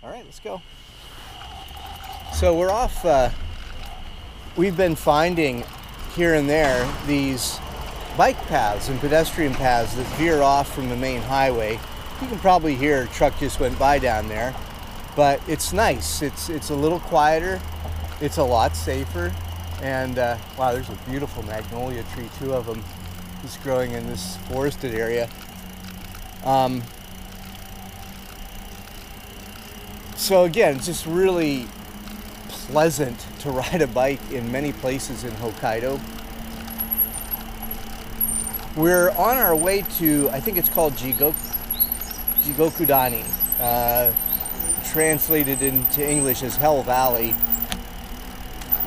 All right, let's go. So we're off. We've been finding here and there these bike paths and pedestrian paths that veer off from the main highway. You can probably hear a truck just went by down there, but it's nice. It's a little quieter. It's a lot safer. And wow, there's a beautiful magnolia tree, 2 of them, just growing in this forested area. So again, it's just really pleasant to ride a bike in many places in Hokkaido. We're on our way to, I think it's called Jigokudani, translated into English as Hell Valley.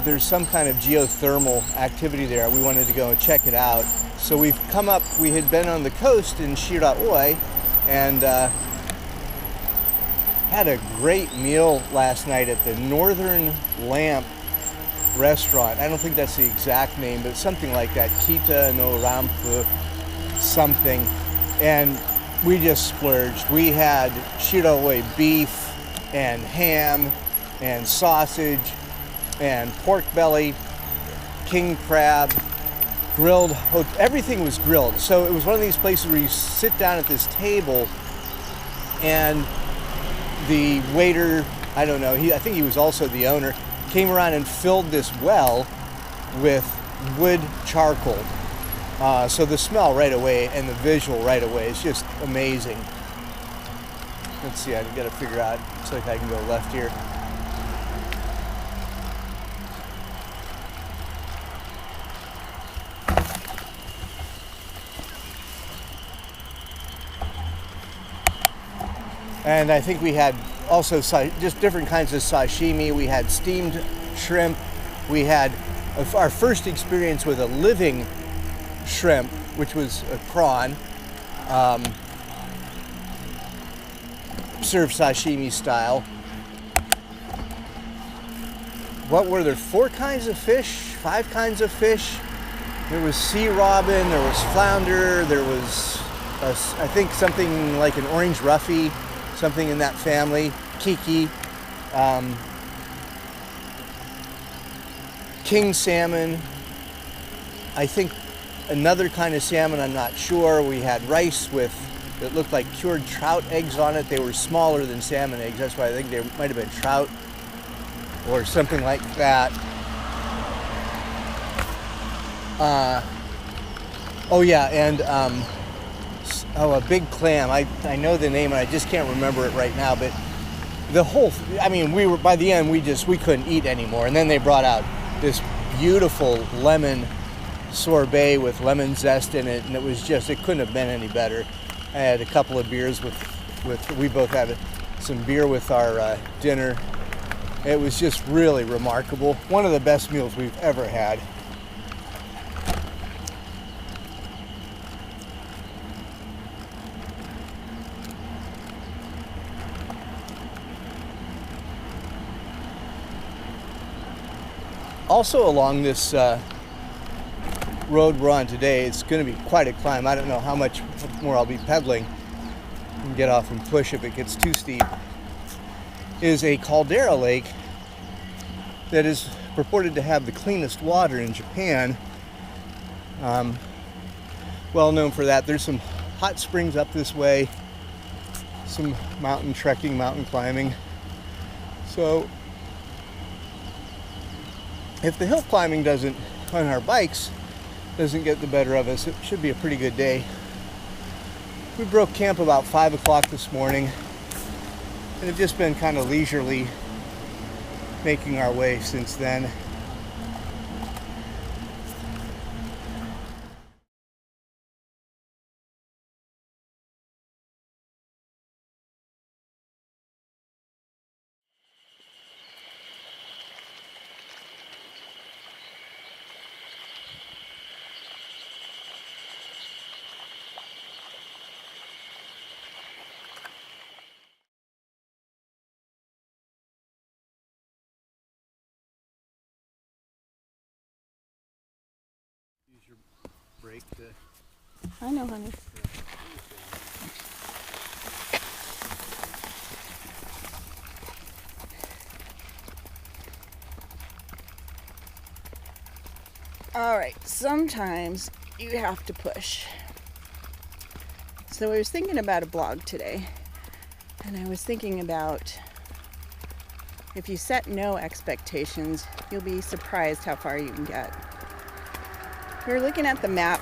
There's some kind of geothermal activity there. We wanted to go and check it out. So we've come up, we had been on the coast in Shiraoi and had a great meal last night at the Northern Lamp restaurant. I don't think that's the exact name, but something like that. Kita no Rampu something. And we just splurged. We had Shiraoi beef and ham and sausage and pork belly, king crab, grilled, everything was grilled. So it was one of these places where you sit down at this table and the waiter, I don't know, I think he was also the owner, came around and filled this well with wood charcoal. So the smell right away and the visual right away is just amazing. Let's see, I've got to figure out, looks like I can go left here. And I think we had also just different kinds of sashimi. We had steamed shrimp. We had our first experience with a living shrimp, which was a prawn, served sashimi style. What were there? 4 kinds of fish? 5 kinds of fish? There was sea robin, there was flounder, there was, I think, something like an orange roughy, something in that family, kiki, king salmon, I think another kind of salmon, I'm not sure. We had rice with, it looked like cured trout eggs on it. They were smaller than salmon eggs, that's why I think they might have been trout or something like that. Oh yeah, and a big clam. I know the name and I just can't remember it right now, but the whole, I mean, by the end, we couldn't eat anymore. And then they brought out this beautiful lemon sorbet with lemon zest in it, and it couldn't have been any better. I had a couple of beers we both had some beer with our dinner. It was just really remarkable. One of the best meals we've ever had. Also along this road we're on today, it's going to be quite a climb. I don't know how much more I'll be pedaling and get off and push if it gets too steep. Is a caldera lake that is purported to have the cleanest water in Japan. Well known for that. There's some hot springs up this way, some mountain trekking, mountain climbing. So if the hill climbing on our bikes doesn't get the better of us, it should be a pretty good day. We broke camp about 5 o'clock this morning and have just been kind of leisurely making our way since then. Use your brake to... I know, honey. All right, sometimes you have to push. So I was thinking about a blog today, and I was thinking about if you set no expectations, you'll be surprised how far you can get. We were looking at the map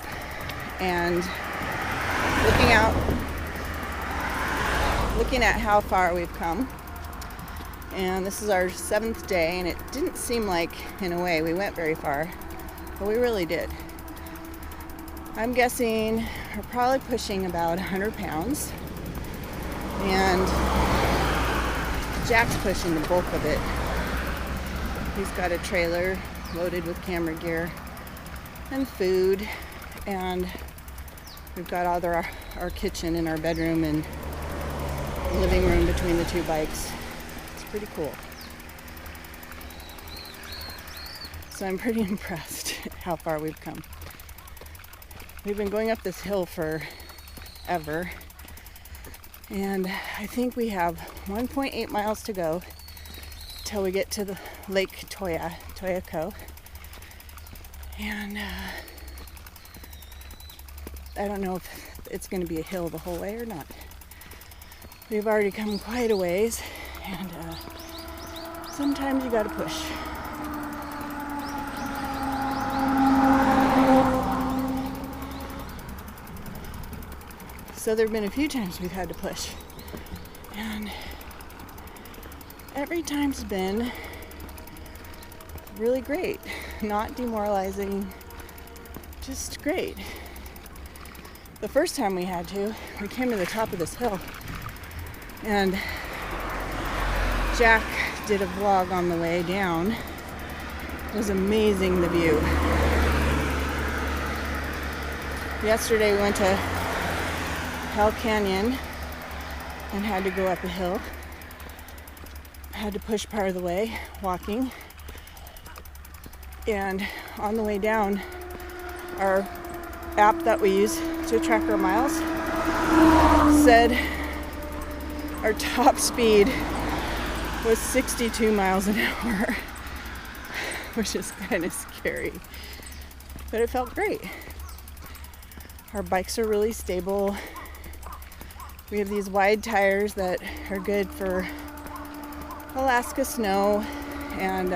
and looking at how far we've come. And this is our 7th day, and it didn't seem like, in a way, we went very far, but we really did. I'm guessing we're probably pushing about 100 pounds, and Jack's pushing the bulk of it. He's got a trailer loaded with camera gear and food, and we've got all our kitchen in our bedroom and living room between the two bikes. It's pretty cool. So I'm pretty impressed how far we've come. We've been going up this hill forever, and I think we have 1.8 miles to go till we get to the Lake Toya Co. And I don't know if it's going to be a hill the whole way or not. We've already come quite a ways, and sometimes you gotta push. So there have been a few times we've had to push, and every time's been really great, not demoralizing, just great. The first time we had to, we came to the top of this hill, and Jack did a vlog on the way down. It was amazing, the view. Yesterday we went to Hell Canyon and had to go up a hill. Had to push part of the way, walking. And on the way down, our app that we use to track our miles said our top speed was 62 miles an hour, which is kind of scary, but it felt great. Our bikes are really stable. We have these wide tires that are good for Alaska snow, and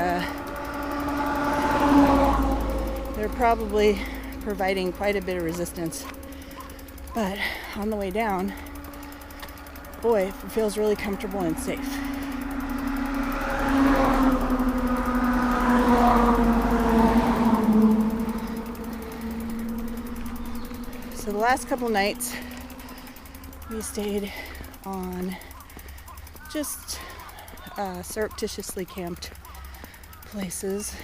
they're probably providing quite a bit of resistance. But on the way down, boy, it feels really comfortable and safe. So the last couple nights, we stayed on just surreptitiously camped places.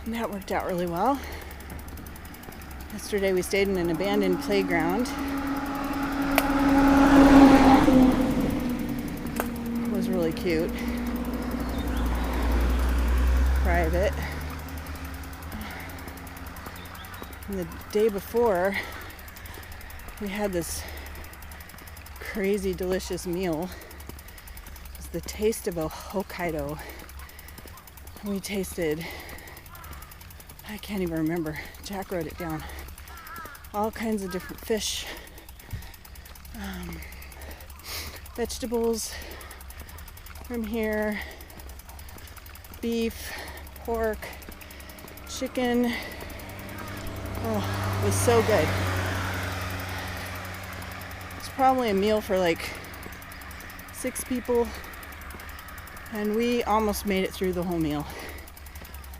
And that worked out really well. Yesterday we stayed in an abandoned playground. It was really cute. Private. And the day before, we had this crazy delicious meal. It was the taste of a Hokkaido. We tasted, I can't even remember, Jack wrote it down, all kinds of different fish, vegetables from here, beef, pork, chicken. Oh, it was so good. It's probably a meal for like 6 people, and we almost made it through the whole meal.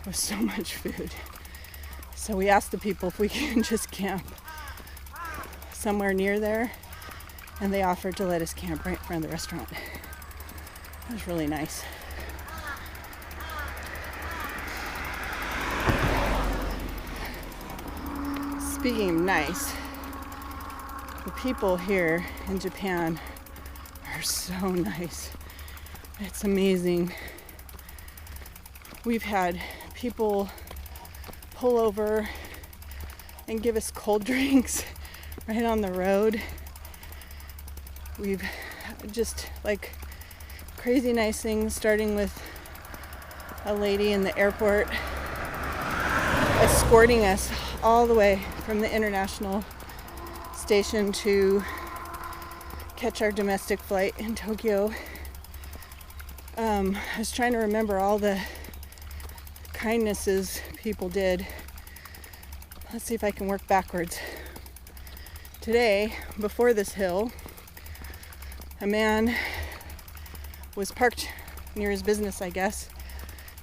It was so much food. So we asked the people if we can just camp somewhere near there, and they offered to let us camp right in front of the restaurant. It was really nice. Speaking of nice, the people here in Japan are so nice. It's amazing. We've had people pull over and give us cold drinks right on the road. We've just like crazy nice things, starting with a lady in the airport escorting us all the way from the international station to catch our domestic flight in Tokyo. I was trying to remember all the kindnesses people did. Let's see if I can work backwards. Today, before this hill, a man was parked near his business, I guess,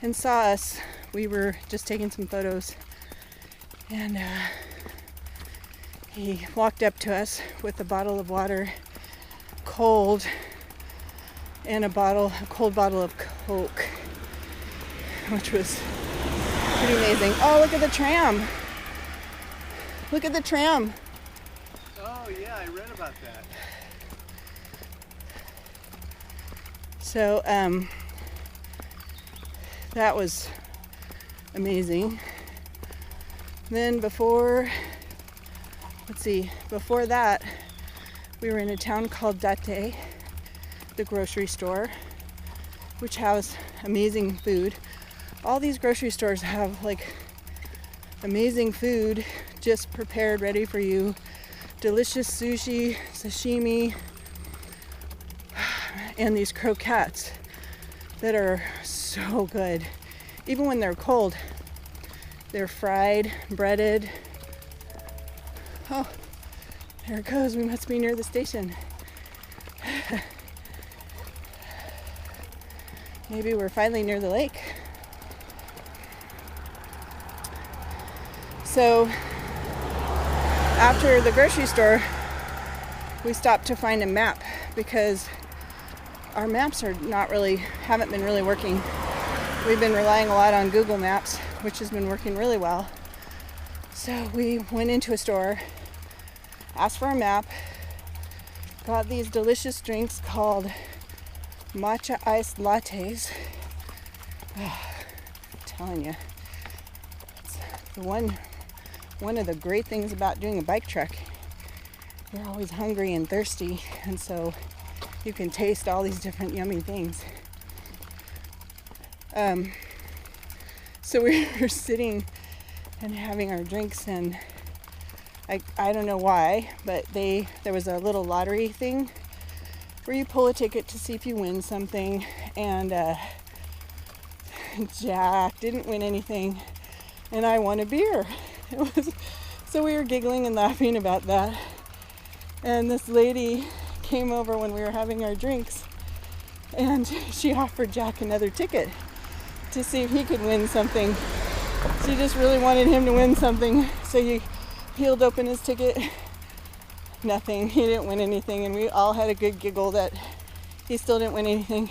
and saw us. We were just taking some photos, and he walked up to us with a bottle of water, cold, and a cold bottle of Coke, which was pretty amazing. Oh, look at the tram. Look at the tram. Oh yeah, I read about that. So, that was amazing. Then before that, we were in a town called Date, the grocery store, which has amazing food. All these grocery stores have like amazing food just prepared, ready for you. Delicious sushi, sashimi, and these croquettes that are so good. Even when they're cold, they're fried, breaded. Oh, there it goes. We must be near the station. Maybe we're finally near the lake. So after the grocery store, we stopped to find a map because our maps haven't been really working. We've been relying a lot on Google Maps, which has been working really well. So we went into a store, asked for a map, got these delicious drinks called matcha iced lattes. Oh, I'm telling you, it's one of the great things about doing a bike trek. You're always hungry and thirsty, and so you can taste all these different yummy things. So we were sitting and having our drinks, and I don't know why, but there was a little lottery thing where you pull a ticket to see if you win something, and Jack didn't win anything, and I won a beer. So we were giggling and laughing about that, and this lady came over when we were having our drinks, and she offered Jack another ticket to see if he could win something. She just really wanted him to win something, so he peeled open his ticket. Nothing. He didn't win anything, and we all had a good giggle that he still didn't win anything.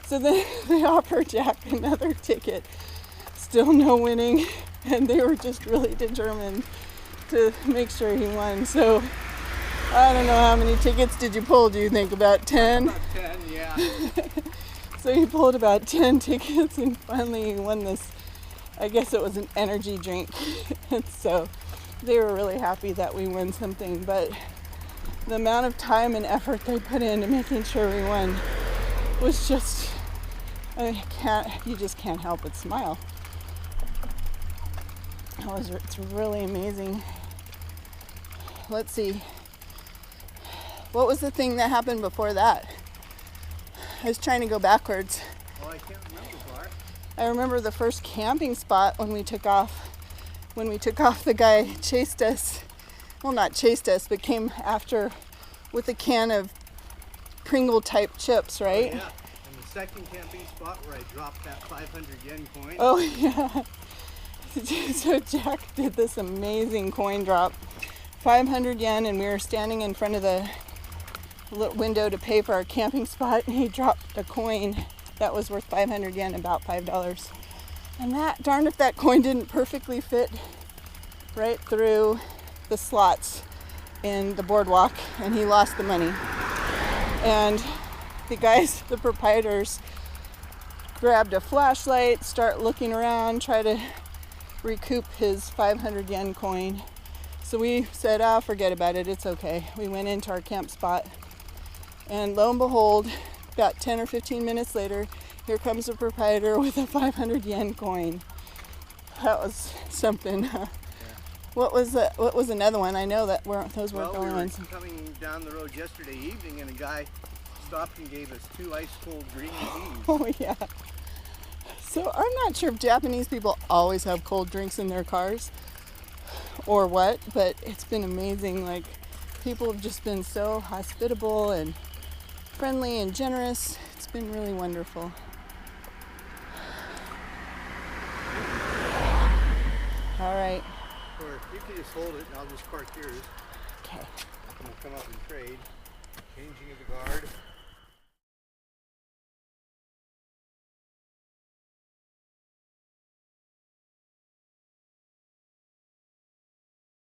So then they offered Jack another ticket. Still no winning, and they were just really determined to make sure he won. So I don't know, how many tickets did you pull, do you think? About 10? About 10, yeah. So he pulled about 10 tickets and finally he won this, I guess it was an energy drink. And so they were really happy that we won something, but the amount of time and effort they put into making sure we won was just, you just can't help but smile. It's really amazing. Let's see. What was the thing that happened before that? I was trying to go backwards. Well, I can't remember, Bart. I remember the first camping spot when we took off. When we took off, the guy chased us. Well, not chased us, but came after with a can of Pringle type chips, right? Oh, yeah. And the second camping spot where I dropped that 500 yen coin. Oh, yeah. So Jack did this amazing coin drop. 500 yen, and we were standing in front of the little window to pay for our camping spot, and he dropped a coin that was worth 500 yen, about $5. And that, darn if that coin didn't perfectly fit right through the slots in the boardwalk, and he lost the money. And the guys, the proprietors, grabbed a flashlight, start looking around, try to recoup his 500 yen coin. So we said, forget about it, it's okay. We went into our camp spot, and lo and behold, about 10 or 15 minutes later, here comes the proprietor with a 500 yen coin. That was something. What was another one? I know that those weren't Well, the we only were ones. coming down the road yesterday evening, and a guy stopped and gave us 2 ice cold green teas. Oh yeah. So I'm not sure if Japanese people always have cold drinks in their cars or what, but it's been amazing. Like, people have just been so hospitable and friendly and generous. It's been really wonderful. All right. Or you can just hold it and I'll just park yours. Okay. And we'll come up and trade. Changing of the guard.